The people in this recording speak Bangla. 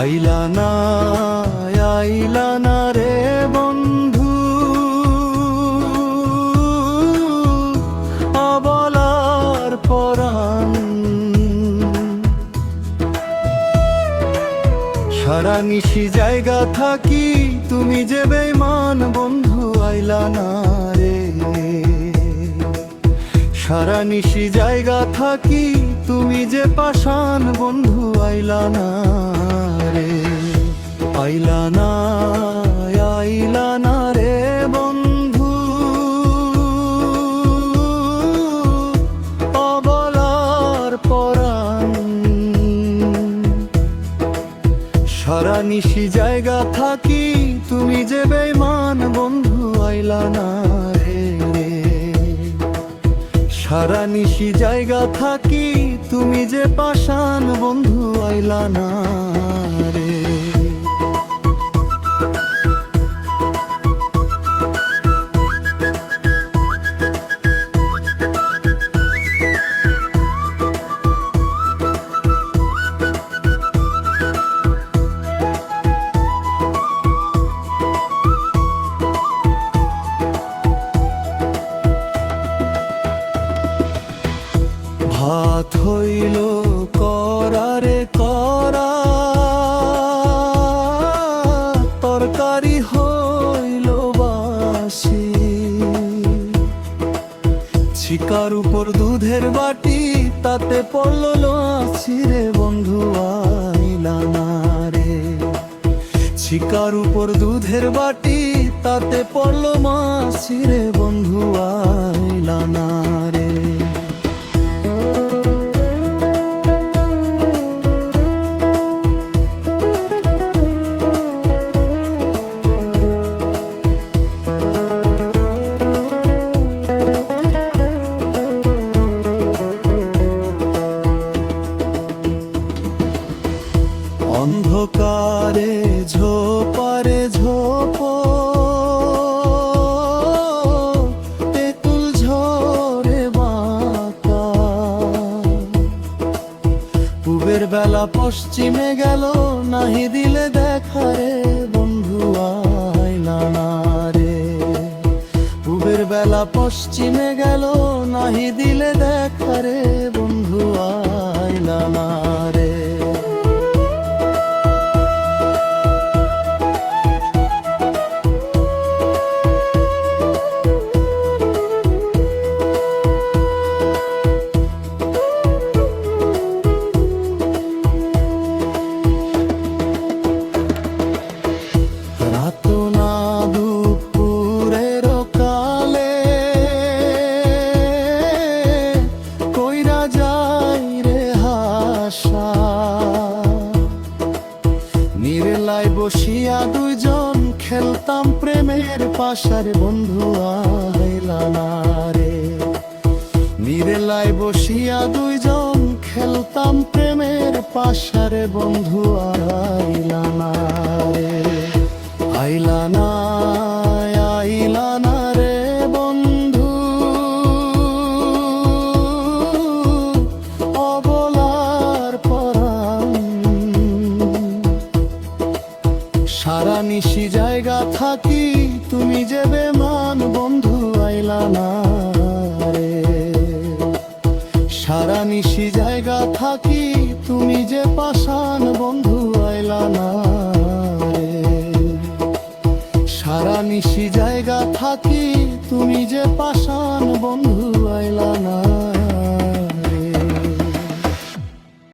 আইলা না, আইলা না রে বন্ধু, অবলার পরাণ। সারা নিশি জায়গা থাকি তুমি যে বেঈমান বন্ধু, আইলা না রে। সারা নিশি জায়গা থাকি তুমি যে পাষাণ বন্ধু, আইলা না রে। আইলা না, আইলা না রে বন্ধু, অবলার পরাণ। সারা নিশি জায়গা থাকি তুমি যে বেঈমান বন্ধু, আইলা না রে। সারা নিশি জায়গা থাকি তুমি যে পাষাণ বন্ধু, আইলা না রে। ভাত হইল করারে করা, তরকারি হইল বাসি। ছিকার উপর দুধের বাটি, তাতে পড়ল লস্যি রে বন্ধু, আইলা না রে। ছিকার উপর দুধের বাটি, তাতে পড়ল মাছি রে বন্ধু, আইলা না রে। অন্ধকারে ঝোপারে ঝোপ, তেঁতুল ঝরে বাঁকা। পূবের বেলা পশ্চিমে গেল, নাহি দিলে দেখা রে বন্ধু, আইলা না রে। পূবের বেলা পশ্চিমে গেল, নাহি দিলে দেখা রে বন্ধু, আইলা না রে। নিরেলায় বসিয়া দুইজন খেলতাম প্রেমের পাশার বন্ধু, আইলা না রে। নিরেলায় বসিয়া দুইজন খেলতাম প্রেমের পাশার বন্ধু, আইলা না রে। আইলা না, আইলা না রে বন্ধু, অবলার পরাণ। সারা নিশি জায়গা থাকি তুমি যে বেঈমান বন্ধু, আইলা না রে। সারা নিশি জায়গা থাকি তুমি যে পাষাণ বন্ধু, আইলা না রে। সারা নিশি জায়গা থাকি তুমি যে পাষাণ বন্ধু,